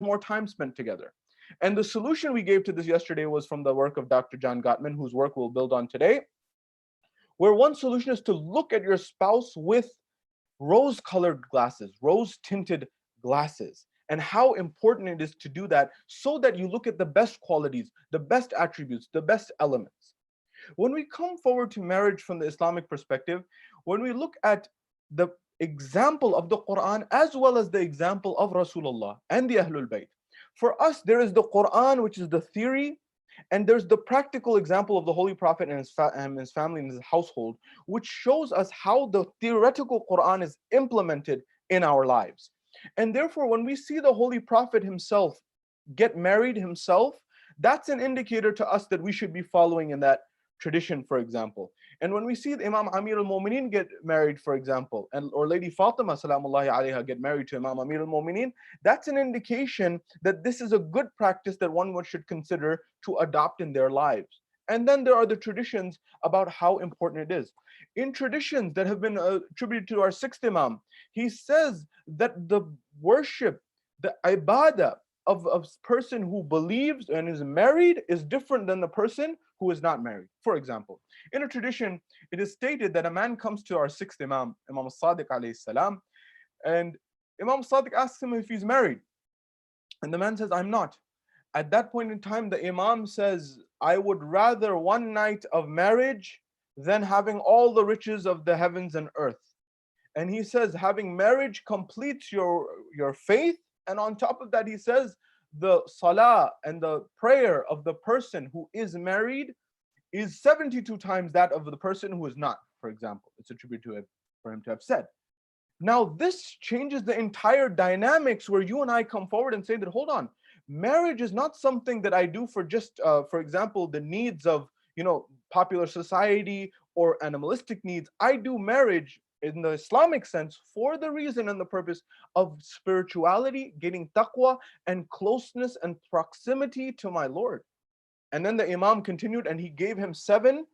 more time spent together. And the solution we gave to this yesterday was from the work of Dr. John Gottman, whose work we'll build on today, where one solution is to look at your spouse with rose-colored glasses, rose-tinted glasses, and how important it is to do that so that you look at the best qualities, the best attributes, the best elements. When we come forward to marriage from the Islamic perspective, when we look at the example of the Quran as well as the example of Rasulullah and the Ahlul Bayt, for us there is the Quran, which is the theory, and there's the practical example of the Holy Prophet and his family and his household, which shows us how the theoretical Quran is implemented in our lives. And therefore, when we see the Holy Prophet himself get married himself, that's an indicator to us that we should be following in that tradition, for example. And when we see the Imam Amir al-Mu'mineen get married, for example, or Lady Fatima salamullahi alayha get married to Imam Amir al-Mu'mineen, that's an indication that this is a good practice that one should consider to adopt in their lives. And then there are the traditions about how important it is. In traditions that have been attributed to our sixth Imam, he says that the worship, the ibadah of a person who believes and is married is different than the person who is not married. For example, in a tradition, it is stated that a man comes to our sixth Imam, Imam al-Sadiq alayhi salam, and Imam al-Sadiq asks him if he's married. And the man says, I'm not. At that point in time, the Imam says, I would rather one night of marriage than having all the riches of the heavens and earth. And he says, having marriage completes your faith. And on top of that, he says, the salah and the prayer of the person who is married is 72 times that of the person who is not, for example. It's attributed to him, for him to have said. Now, this changes the entire dynamics where you and I come forward and say that, hold on, marriage is not something that I do for just, for example, the needs of, popular society or animalistic needs. I do marriage in the Islamic sense for the reason and the purpose of spirituality, getting taqwa and closeness and proximity to my Lord. And then the Imam continued and he gave him 7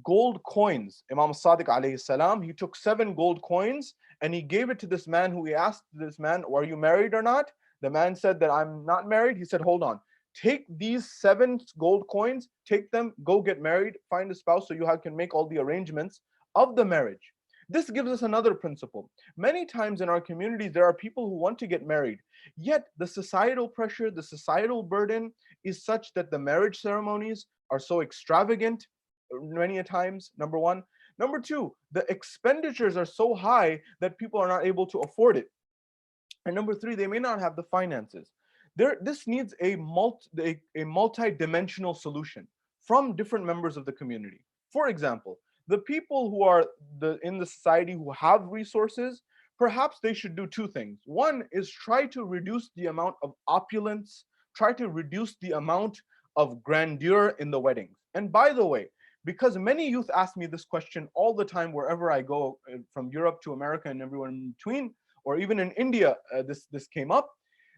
gold coins. Imam Sadiq alayhi salam, he took 7 gold coins and he gave it to this man who he asked this man, are you married or not? The man said that I'm not married. He said, hold on, take these 7 gold coins, take them, go get married, find a spouse so you can make all the arrangements of the marriage. This gives us another principle. Many times in our communities, there are people who want to get married, yet the societal pressure, the societal burden is such that the marriage ceremonies are so extravagant many a times, number one. Number two, the expenditures are so high that people are not able to afford it. And number three, they may not have the finances. This needs a multi-dimensional solution from different members of the community. For example, the people who are in the society who have resources, perhaps they should do 2 things. One is try to reduce the amount of opulence, try to reduce the amount of grandeur in the weddings. And by the way, because many youth ask me this question all the time wherever I go, from Europe to America and everywhere in between, or even in India, this came up,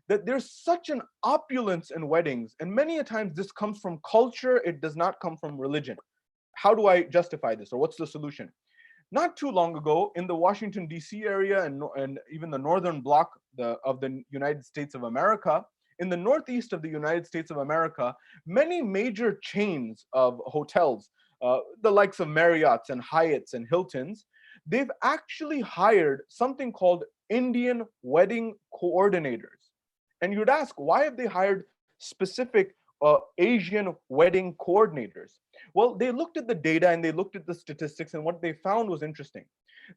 that there's such an opulence in weddings. And many a times this comes from culture, it does not come from religion. How do I justify this, or what's the solution? Not too long ago, in the Washington, D.C. area and even the northern block of the United States of America, in the northeast of the United States of America, many major chains of hotels, the likes of Marriott's and Hyatt's and Hilton's, they've actually hired something called Indian wedding coordinators. And you'd ask, why have they hired specific Asian wedding coordinators? Well, they looked at the data and they looked at the statistics, and what they found was interesting.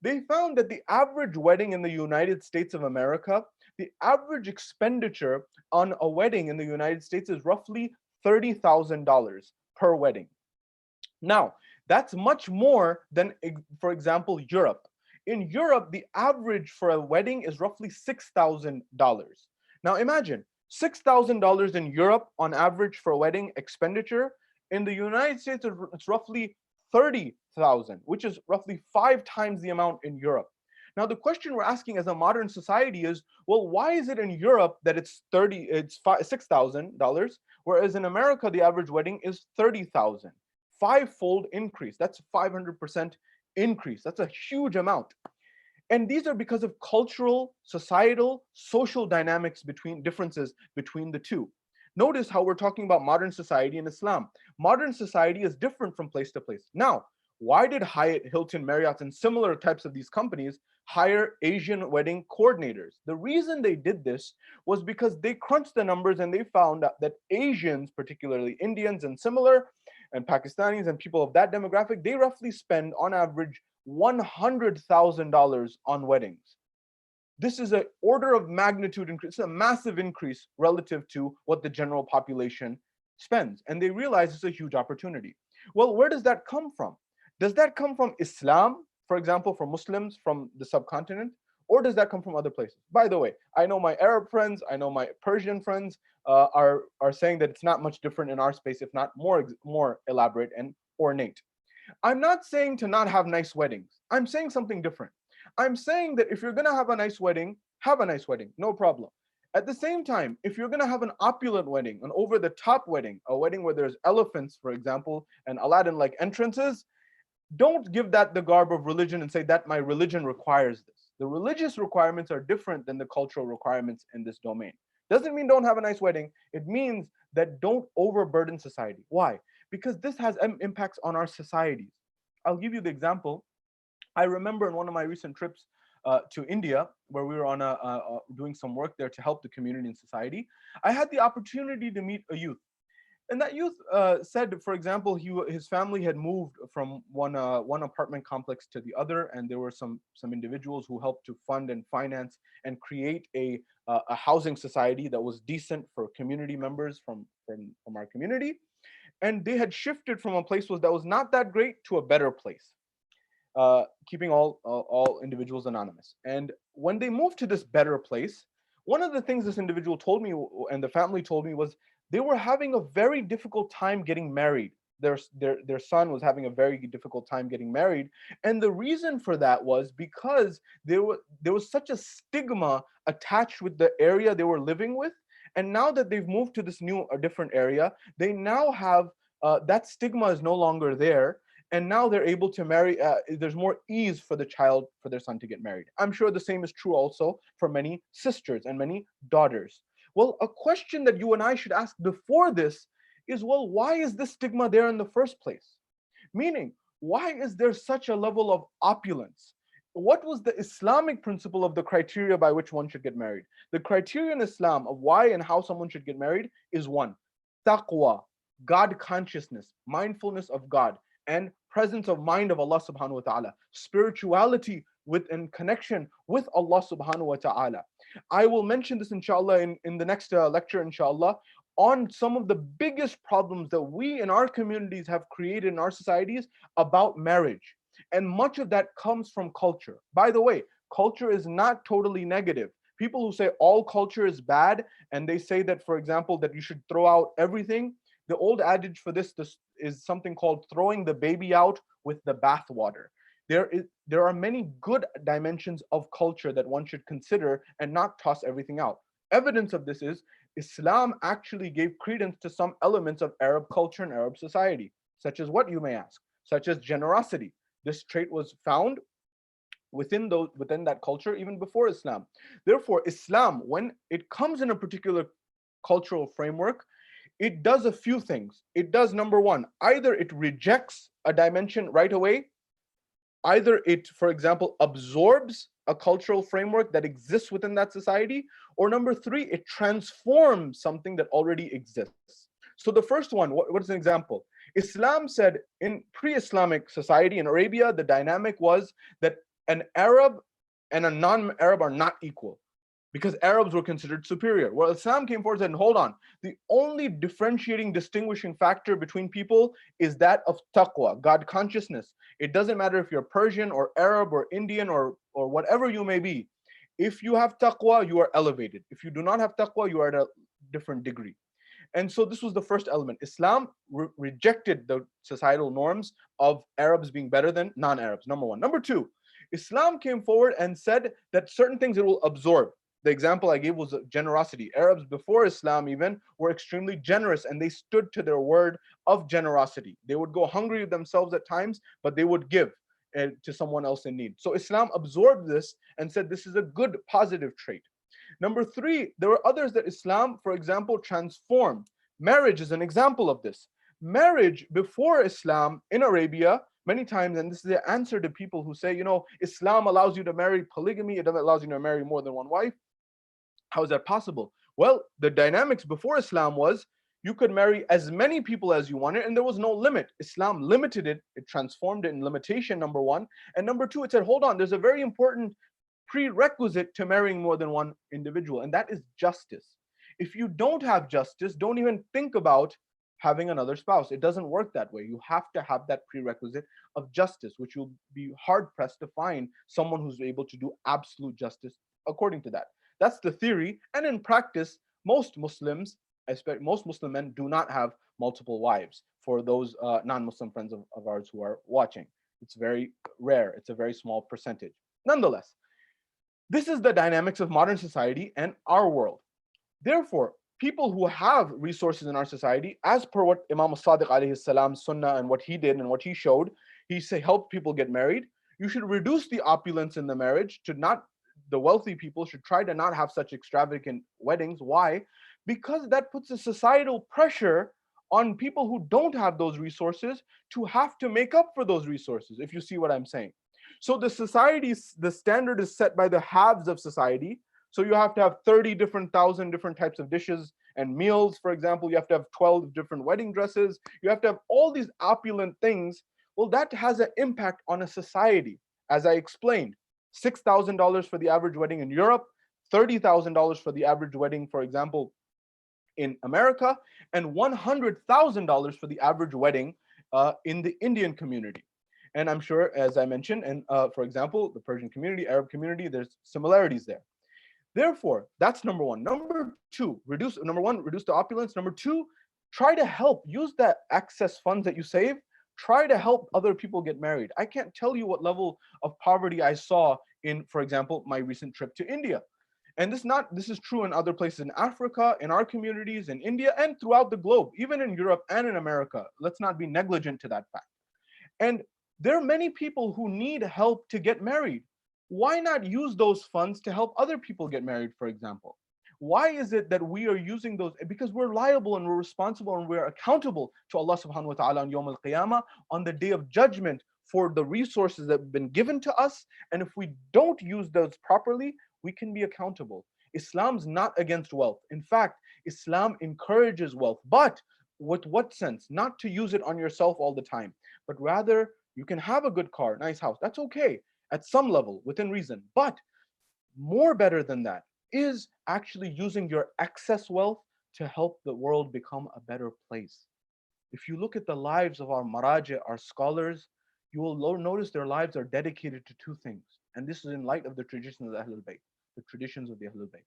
They found that the average wedding in the United States of America, the average expenditure on a wedding in the United States is roughly $30,000 per wedding. Now, that's much more than, for example, Europe. In Europe, the average for a wedding is roughly $6,000. Now imagine, $6,000 in Europe on average for a wedding expenditure. In the United States, it's roughly 30,000, which is roughly 5 times the amount in Europe. Now, the question we're asking as a modern society is, well, why is it in Europe that it's $6,000, whereas in America, the average wedding is 30,000? 5-fold increase. That's 500% increase. That's a huge amount. And these are because of cultural, societal, social dynamics between differences between the two. Notice how we're talking about modern society and Islam. Modern society is different from place to place. Now, why did Hyatt, Hilton, Marriott, and similar types of these companies hire Asian wedding coordinators? The reason they did this was because they crunched the numbers and they found out that Asians, particularly Indians and similar, and Pakistanis and people of that demographic, they roughly spend on average $100,000 on weddings. This is an order of magnitude increase, a massive increase relative to what the general population spends. And they realize it's a huge opportunity. Well, where does that come from? Does that come from Islam, for example, from Muslims from the subcontinent? Or does that come from other places? By the way, I know my Arab friends, I know my Persian friends are saying that it's not much different in our space, if not more elaborate and ornate. I'm not saying to not have nice weddings. I'm saying something different. I'm saying that if you're going to have a nice wedding, no problem. At the same time, if you're going to have an opulent wedding, an over the top wedding, a wedding where there's elephants, for example, and Aladdin like entrances, don't give that the garb of religion and say that my religion requires this. The religious requirements are different than the cultural requirements in this domain. Doesn't mean don't have a nice wedding. It means that don't overburden society. Why? Because this has impacts on our societies. I'll give you the example. I remember in one of my recent trips to India, where we were on doing some work there to help the community and society, I had the opportunity to meet a youth. And that youth said, for example, his family had moved from one apartment complex to the other, and there were some individuals who helped to fund and finance and create a housing society that was decent for community members from our community. And they had shifted from a place that was not that great to a better place, keeping all individuals anonymous. And when they moved to this better place, one of the things this individual told me and the family told me was they were having a very difficult time getting married. Their son was having a very difficult time getting married, and the reason for that was because there was such a stigma attached with the area they were living with. And now that they've moved to this new different area, they now have that stigma is no longer there, and now they're able to marry. There's more ease for their son to get married. I'm sure the same is true also for many sisters and many daughters. Well, a question that you and I should ask before this is, well, why is this stigma there in the first place? Meaning, why is there such a level of opulence? What was the Islamic principle of the criteria by which one should get married? The criteria in Islam of why and how someone should get married is one, taqwa, God consciousness, mindfulness of God, and presence of mind of Allah subhanahu wa ta'ala, spirituality and connection with Allah subhanahu wa ta'ala. I will mention this inshallah in the next lecture inshallah on some of the biggest problems that we in our communities have created in our societies about marriage. And much of that comes from culture. By the way, culture is not totally negative. People who say all culture is bad and they say that, for example, that you should throw out everything, the old adage for this is something called throwing the baby out with the bathwater. There are many good dimensions of culture that one should consider and not toss everything out. Evidence of this is Islam actually gave credence to some elements of Arab culture and Arab society, such as what, you may ask, such as generosity. This trait was found within that culture even before Islam. Therefore, Islam, when it comes in a particular cultural framework, it does a few things. It does, number one, either it rejects a dimension right away, either it, for example, absorbs a cultural framework that exists within that society, or number three, it transforms something that already exists. So the first one, what's an example? Islam said in pre-Islamic society in Arabia, the dynamic was that an Arab and a non-Arab are not equal, because Arabs were considered superior. Well, Islam came forward and said, hold on, the only differentiating, distinguishing factor between people is that of taqwa, God consciousness. It doesn't matter if you're Persian or Arab or Indian or whatever you may be. If you have taqwa, you are elevated. If you do not have taqwa, you are at a different degree. And so this was the first element. Islam rejected the societal norms of Arabs being better than non-Arabs, number one. Number two, Islam came forward and said that certain things it will absorb. The example I gave was generosity. Arabs before Islam even were extremely generous, and they stood to their word of generosity. They would go hungry themselves at times, but they would give. to someone else in need. So Islam absorbed this and said this is a good positive trait. Number three, there were others that Islam, for example, transformed. Marriage is an example of this. Marriage before Islam in Arabia, many times, and this is the answer to people who say, Islam allows you to marry polygamy, it doesn't allow you to marry more than one wife. How is that possible? Well, the dynamics before Islam was you could marry as many people as you wanted, and there was no limit. Islam limited it, it transformed it in limitation, number one. And number two, it said, hold on, there's a very important prerequisite to marrying more than one individual, and that is justice. If you don't have justice, don't even think about having another spouse. It doesn't work that way. You have to have that prerequisite of justice, which you'll be hard pressed to find someone who's able to do absolute justice according to that. That's the theory. And in practice, most Muslims, especially most Muslim men, do not have multiple wives. For those non-Muslim friends of ours who are watching, it's very rare. It's a very small percentage. Nonetheless, this is the dynamics of modern society and our world. Therefore, people who have resources in our society, as per what Imam al-Sadiq alayhi salam's sunnah and what he did and what he showed, he helped people get married. You should reduce the opulence in the marriage to not, the wealthy people should try to not have such extravagant weddings. Why? Because that puts a societal pressure on people who don't have those resources to have to make up for those resources, if you see what I'm saying. So the standard is set by the haves of society. So you have to have 30,000 different types of dishes and meals. For example, you have to have 12 different wedding dresses. You have to have all these opulent things. Well, that has an impact on a society. As I explained, $6,000 for the average wedding in Europe, $30,000 for the average wedding, for example, in America, and $100,000 for the average wedding in the Indian community. And I'm sure, as I mentioned, and for example, the Persian community, Arab community, there's similarities there. Therefore, that's number one. Number two, reduce the opulence. Number two, try to help, use that excess funds that you save, try to help other people get married. I can't tell you what level of poverty I saw in, for example, my recent trip to India. And this is true in other places in Africa, in our communities, in India, and throughout the globe, even in Europe and in America. Let's not be negligent to that fact. And there are many people who need help to get married. Why not use those funds to help other people get married, for example? Why is it that we are using those? Because we're liable and we're responsible and we're accountable to Allah subhanahu wa ta'ala on Yawm al-Qiyamah, on the day of judgment, for the resources that have been given to us. And if we don't use those properly, we can be accountable. Islam's not against wealth. In fact, Islam encourages wealth, but with what sense? Not to use it on yourself all the time, but rather you can have a good car, nice house. That's okay at some level within reason. But more better than that is actually using your excess wealth to help the world become a better place. If you look at the lives of our maraji, our scholars, you will notice their lives are dedicated to two things. And this is in light of the traditions of the Ahlul Bayt, the traditions of the Ahlul Bayt.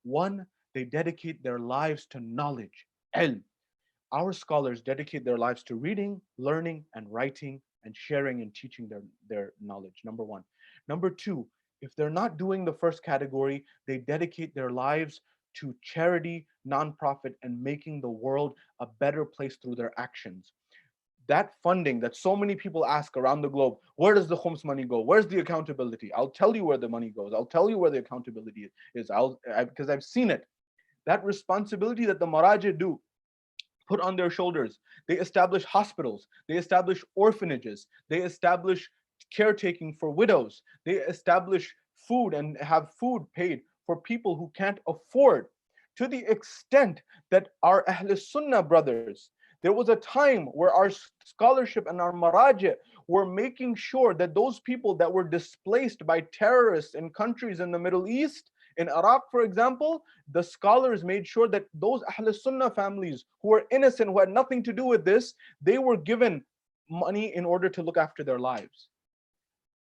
One, they dedicate their lives to knowledge, ilm. Our scholars dedicate their lives to reading, learning, and writing, and sharing and teaching their knowledge, number one. Number two, if they're not doing the first category, they dedicate their lives to charity, nonprofit, and making the world a better place through their actions. That funding that so many people ask around the globe, where does the khums money go? Where's the accountability? I'll tell you where the money goes. I'll tell you where the accountability is. Because I've seen it. That responsibility that the maraji do, put on their shoulders. They establish hospitals. They establish orphanages. They establish caretaking for widows. They establish food and have food paid for people who can't afford, to the extent that our Ahl Sunnah brothers, there was a time where our scholarship and our maraji were making sure that those people that were displaced by terrorists in countries in the Middle East, in Iraq, for example, the scholars made sure that those Ahl Sunnah families who were innocent, who had nothing to do with this, they were given money in order to look after their lives.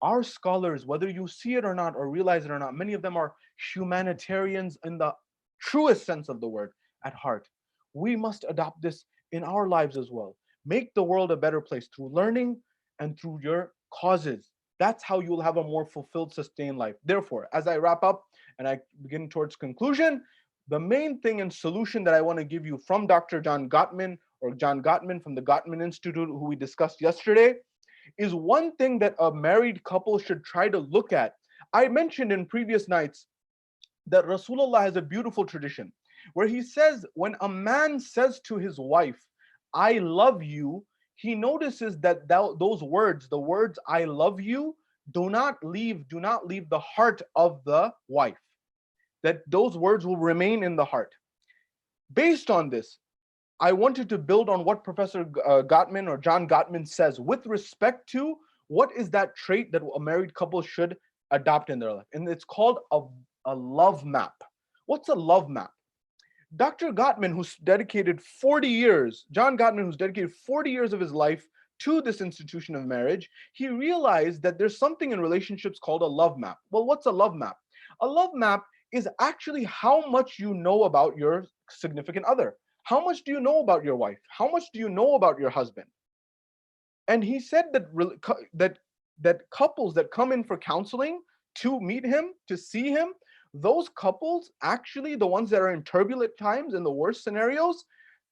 Our scholars, whether you see it or not, or realize it or not, many of them are humanitarians in the truest sense of the word at heart. We must adopt this in our lives as well. Make the world a better place through learning and through your causes. That's how you'll have a more fulfilled, sustained life. Therefore, as I wrap up and I begin towards conclusion, the main thing and solution that I want to give you from Dr. John Gottman, or John Gottman from the Gottman Institute, who we discussed yesterday, is one thing that a married couple should try to look at. I mentioned in previous nights that Rasulullah has a beautiful tradition where he says, when a man says to his wife, I love you, he notices that those words, the words I love you, do not leave the heart of the wife. That those words will remain in the heart. Based on this, I wanted to build on what Professor Gottman or John Gottman says with respect to what is that trait that a married couple should adopt in their life. And it's called a love map. What's a love map? Dr. Gottman, who's dedicated 40 years, John Gottman, who's dedicated 40 years of his life to this institution of marriage, he realized that there's something in relationships called a love map. Well, what's a love map? A love map is actually how much you know about your significant other. How much do you know about your wife? How much do you know about your husband? And he said that couples that come in for counseling to meet him, to see him, those couples, actually the ones that are in turbulent times, in the worst scenarios,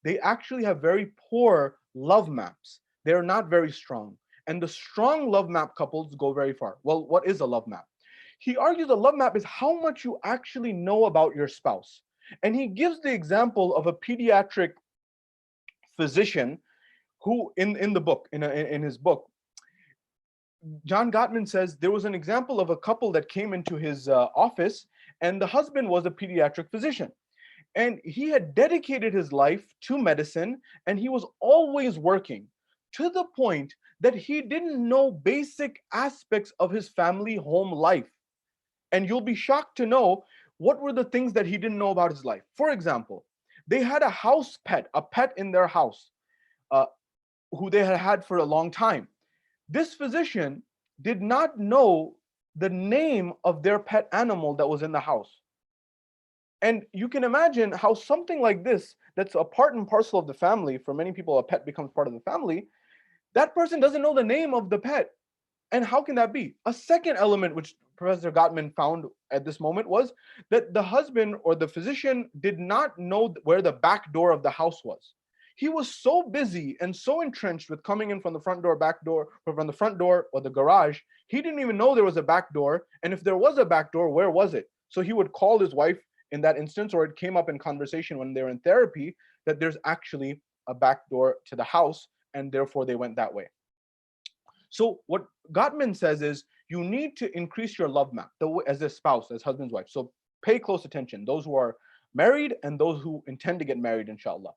they actually have very poor love maps. They're not very strong. And the strong love map couples go very far. Well, what is a love map? He argues a love map is how much you actually know about your spouse. And he gives the example of a pediatric physician who, in the book, in his book, John Gottman says there was an example of a couple that came into his office, and the husband was a pediatric physician. And he had dedicated his life to medicine, and he was always working to the point that he didn't know basic aspects of his family home life. And you'll be shocked to know what were the things that he didn't know about his life. For example, they had a house pet, a pet in their house, who they had had for a long time. This physician did not know the name of their pet animal that was in the house. And you can imagine how something like this, that's a part and parcel of the family, for many people, a pet becomes part of the family, that person doesn't know the name of the pet. And how can that be? A second element which Professor Gottman found at this moment was that the husband or the physician did not know where the back door of the house was. He was so busy and so entrenched with coming in from the front door, back door, or from the front door or the garage, he didn't even know there was a back door. And if there was a back door, where was it? So he would call his wife in that instance, or it came up in conversation when they were in therapy, that there's actually a back door to the house, and therefore they went that way. So what Gottman says is you need to increase your love map as a spouse, as husband's wife. So pay close attention, those who are married and those who intend to get married, inshallah.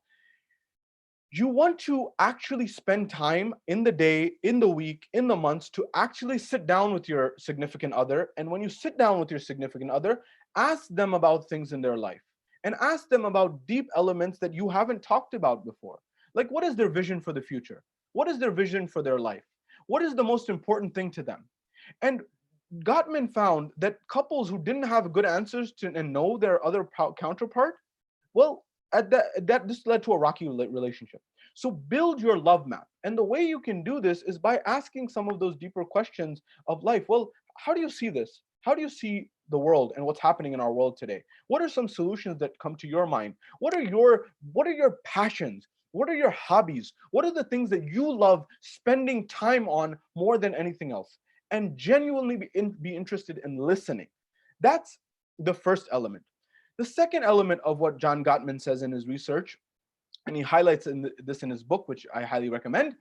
You want to actually spend time in the day, in the week, in the months to actually sit down with your significant other. And when you sit down with your significant other, ask them about things in their life and ask them about deep elements that you haven't talked about before. Like, what is their vision for the future? What is their vision for their life? What is the most important thing to them? And Gottman found that couples who didn't have good answers to and know their other counterpart, well, this led to a rocky relationship. So build your love map. And the way you can do this is by asking some of those deeper questions of life. Well, how do you see this? How do you see the world and what's happening in our world today? What are some solutions that come to your mind? What are your passions? What are your hobbies? What are the things that you love spending time on more than anything else? And genuinely be interested in listening. That's the first element. The second element of what John Gottman says in his research, and he highlights this in his book, which I highly recommend,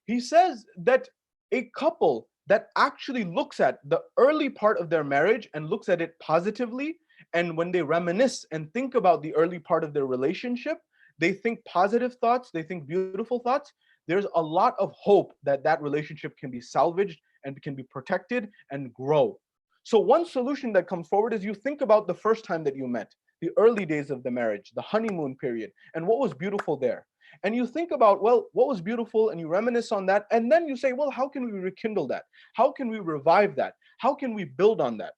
he says that a couple that actually looks at the early part of their marriage and looks at it positively, and when they reminisce and think about the early part of their relationship, they think positive thoughts, they think beautiful thoughts, there's a lot of hope that that relationship can be salvaged and can be protected and grow. So one solution that comes forward is you think about the first time that you met, the early days of the marriage, the honeymoon period, and what was beautiful there. And you think about, well, what was beautiful, and you reminisce on that, and then you say, well, how can we rekindle that? How can we revive that? How can we build on that?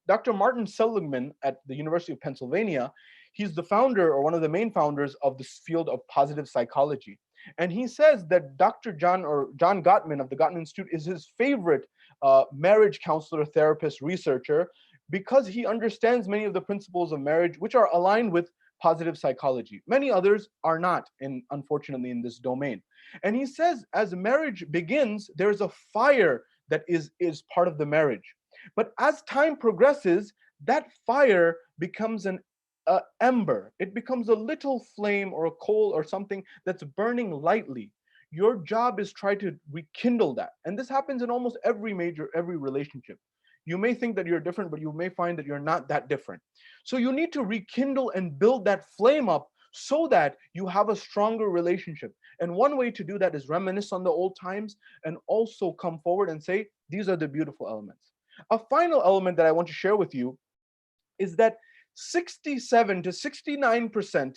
Dr. Martin Seligman at the University of Pennsylvania, he's the founder or one of the main founders of this field of positive psychology. And he says that Dr. John Gottman of the Gottman Institute is his favorite marriage counselor, therapist, researcher, because he understands many of the principles of marriage, which are aligned with positive psychology. Many others are not, unfortunately, in this domain. And he says, as marriage begins, there's a fire that is part of the marriage. But as time progresses, that fire becomes an ember. It becomes a little flame or a coal or something that's burning lightly. Your job is try to rekindle that. And this happens in almost every relationship. You may think that you're different, but you may find that you're not that different. So you need to rekindle and build that flame up so that you have a stronger relationship. And one way to do that is reminisce on the old times and also come forward and say, these are the beautiful elements. A final element that I want to share with you is that 67 to 69%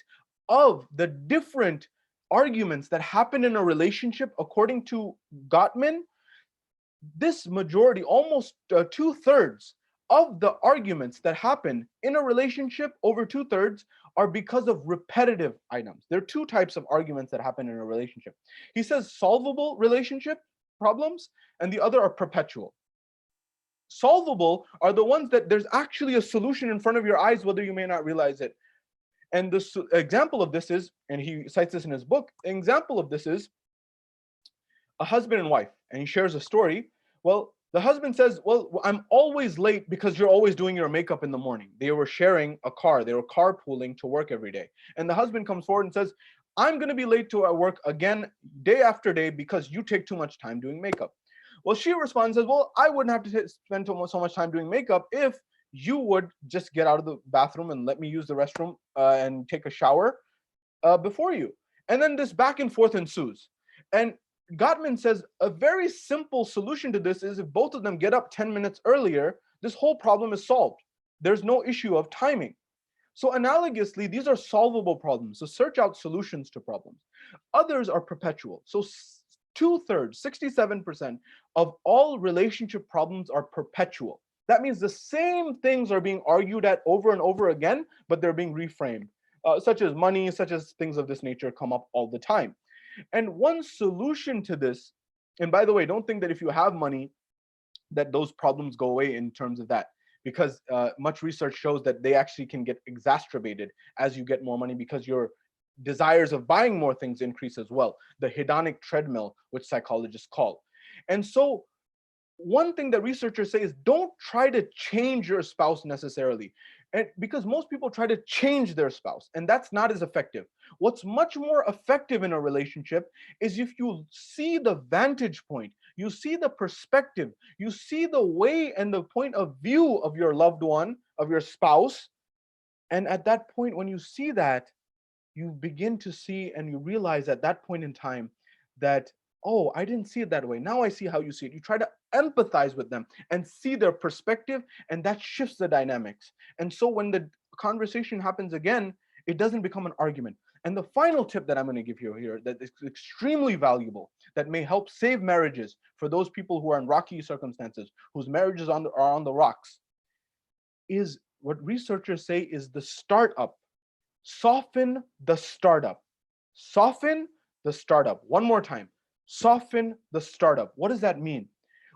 of the different arguments that happen in a relationship, according to Gottman, this majority, almost 2/3 of the arguments that happen in a relationship, over 2/3, are because of repetitive items. There are two types of arguments that happen in a relationship. He says solvable relationship problems, and the other are perpetual. Solvable are the ones that there's actually a solution in front of your eyes, whether you may not realize it. And the example of this is, and he cites this in his book, an example of this is a husband and wife, and he shares a story. Well, the husband says, well, I'm always late because you're always doing your makeup in the morning. They were sharing a car. They were carpooling to work every day. And the husband comes forward and says, I'm going to be late to work again day after day because you take too much time doing makeup. Well, she responds and says, well, I wouldn't have to spend so much time doing makeup if you would just get out of the bathroom and let me use the restroom and take a shower before you. And then this back and forth ensues. And Gottman says a very simple solution to this is if both of them get up 10 minutes earlier, this whole problem is solved. There's no issue of timing. So analogously, these are solvable problems. So search out solutions to problems. Others are perpetual. So 2/3, 67% of all relationship problems are perpetual. That means the same things are being argued at over and over again, but they're being reframed, such as money, such as things of this nature come up all the time. And one solution to this, and by the way, don't think that if you have money, that those problems go away in terms of that, because much research shows that they actually can get exacerbated as you get more money because your desires of buying more things increase as well. The hedonic treadmill, which psychologists call. And so one thing that researchers say is don't try to change your spouse necessarily. And because most people try to change their spouse, and that's not as effective. What's much more effective in a relationship is if you see the vantage point, you see the perspective, you see the way and the point of view of your loved one, of your spouse. And at that point, when you see that, you begin to see and you realize at that point in time that, oh, I didn't see it that way. Now I see how you see it. You try to empathize with them and see their perspective, and that shifts the dynamics. And so when the conversation happens again, it doesn't become an argument. And the final tip that I'm going to give you here that is extremely valuable, that may help save marriages for those people who are in rocky circumstances, whose marriages are on the rocks, is what researchers say is the startup. Soften the startup. Soften the startup. One more time. Soften the startup. What does that mean?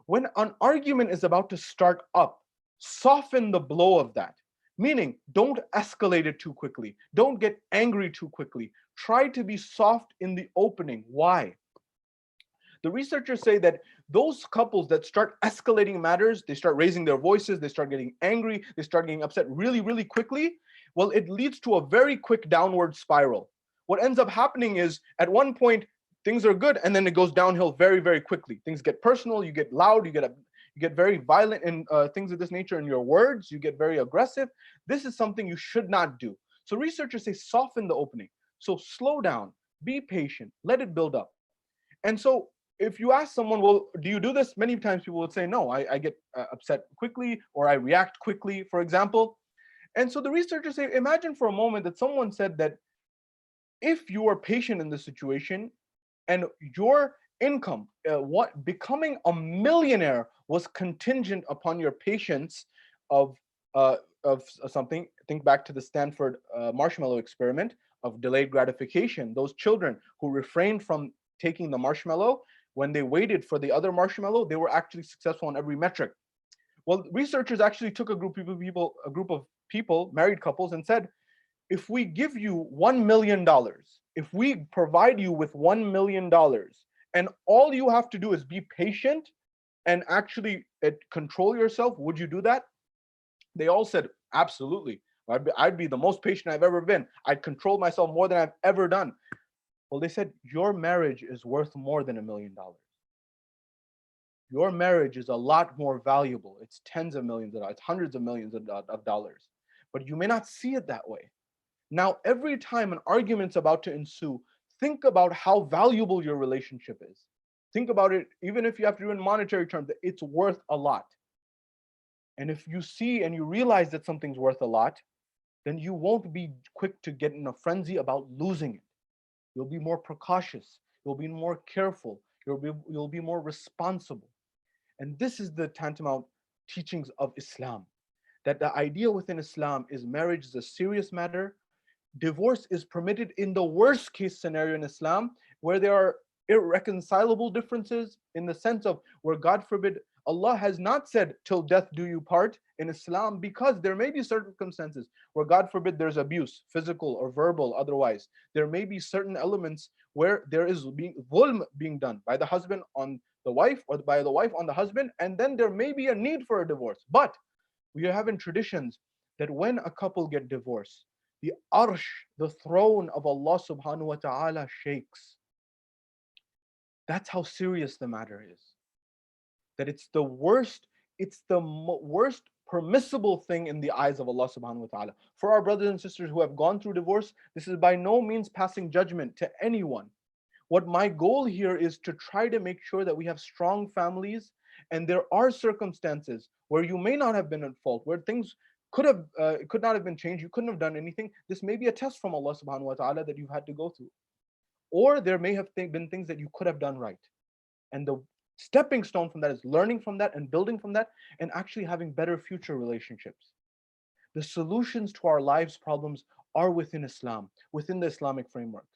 When an argument is about to start up, soften the blow of that. Meaning, don't escalate it too quickly. Don't get angry too quickly. Try to be soft in the opening. Why? The researchers say that those couples that start escalating matters, they start raising their voices, they start getting angry, they start getting upset really, really quickly. Well, it leads to a very quick downward spiral. What ends up happening is at one point, things are good, and then it goes downhill very, very quickly. Things get personal, you get loud, you get very violent in things of this nature in your words, you get very aggressive. This is something you should not do. So researchers say soften the opening. So slow down, be patient, let it build up. And so if you ask someone, well, do you do this? Many times people would say, no, I get upset quickly, or I react quickly, for example. And so the researchers say, imagine for a moment that someone said that if you are patient in this situation and your income, becoming a millionaire was contingent upon your patience of something. Think back to the Stanford marshmallow experiment of delayed gratification. Those children who refrained from taking the marshmallow, when they waited for the other marshmallow, they were actually successful on every metric. Well, researchers actually took a group of people, married couples, and said, if we give you $1 million, if we provide you with $1 million, and all you have to do is be patient and actually control yourself, would you do that? They all said, absolutely. I'd be the most patient I've ever been. I'd control myself more than I've ever done. Well, they said, your marriage is worth more than $1 million. Your marriage is a lot more valuable. It's tens of millions of dollars, it's hundreds of millions of dollars. But you may not see it that way. Now, every time an argument's about to ensue, think about how valuable your relationship is. Think about it, even if you have to do it in monetary terms, that it's worth a lot. And if you see and you realize that something's worth a lot, then you won't be quick to get in a frenzy about losing it. You'll be more precautious. You'll be more careful. You'll be more responsible. And this is the tantamount teachings of Islam. That the idea within Islam is marriage is a serious matter. Divorce is permitted in the worst case scenario in Islam, where there are irreconcilable differences, in the sense of where, God forbid, Allah has not said till death do you part in Islam, because there may be circumstances where, God forbid, there's abuse, physical or verbal, otherwise. There may be certain elements where there is dhulm being done by the husband on the wife, or by the wife on the husband, and then there may be a need for a divorce. But we have in traditions that when a couple get divorced, the arsh, the throne of Allah subhanahu wa ta'ala shakes. That's how serious the matter is. That it's the worst permissible thing in the eyes of Allah subhanahu wa ta'ala. For our brothers and sisters who have gone through divorce, this is by no means passing judgment to anyone. What my goal here is to try to make sure that we have strong families, and there are circumstances where you may not have been at fault, where things could not have been changed, you couldn't have done anything. This may be a test from Allah subhanahu wa ta'ala that you've had to go through. Or there may have been things that you could have done right. And the stepping stone from that is learning from that and building from that, and actually having better future relationships. The solutions to our lives' problems are within Islam, within the Islamic framework.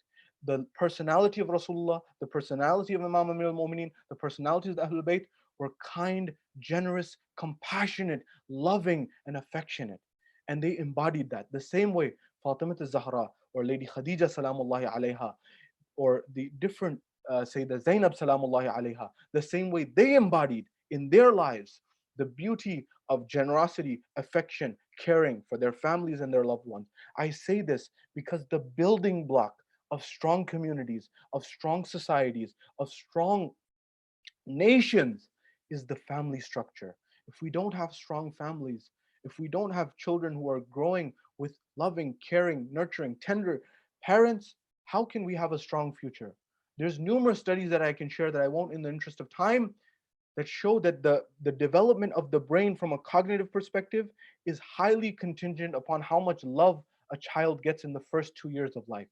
The personality of Rasulullah, the personality of Imam Amir al-Mu'mineen, the personalities of Ahlul Bayt were kind, generous, compassionate, loving, and affectionate. And they embodied that. The same way Fatima al-Zahra or Lady Khadija salamullahi alayha, or the different Sayyidah Zainab salamullahi alayha, the same way they embodied in their lives the beauty of generosity, affection, caring for their families and their loved ones. I say this because the building block of strong communities, of strong societies, of strong nations is the family structure. If we don't have strong families, if we don't have children who are growing with loving, caring, nurturing, tender parents, how can we have a strong future? There's numerous studies that I can share that I won't in the interest of time, that show that the development of the brain from a cognitive perspective is highly contingent upon how much love a child gets in the first 2 years of life.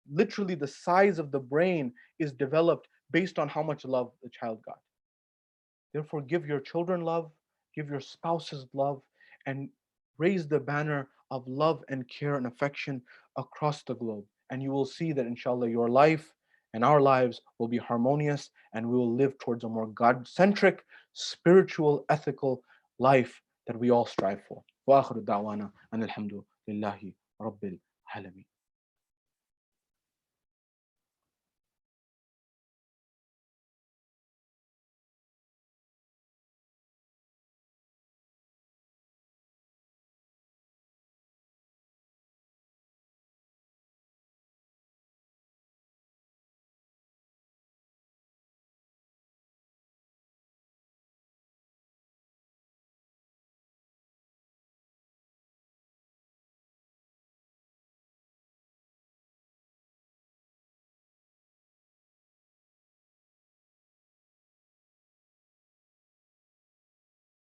Literally, the size of the brain is developed based on how much love the child got. Therefore, give your children love, give your spouses love, and raise the banner of love and care and affection across the globe. And you will see that, inshallah, your life and our lives will be harmonious, and we will live towards a more God-centric, spiritual, ethical life that we all strive for. وآخر دعوانا أن الحمد لله رب العالمين.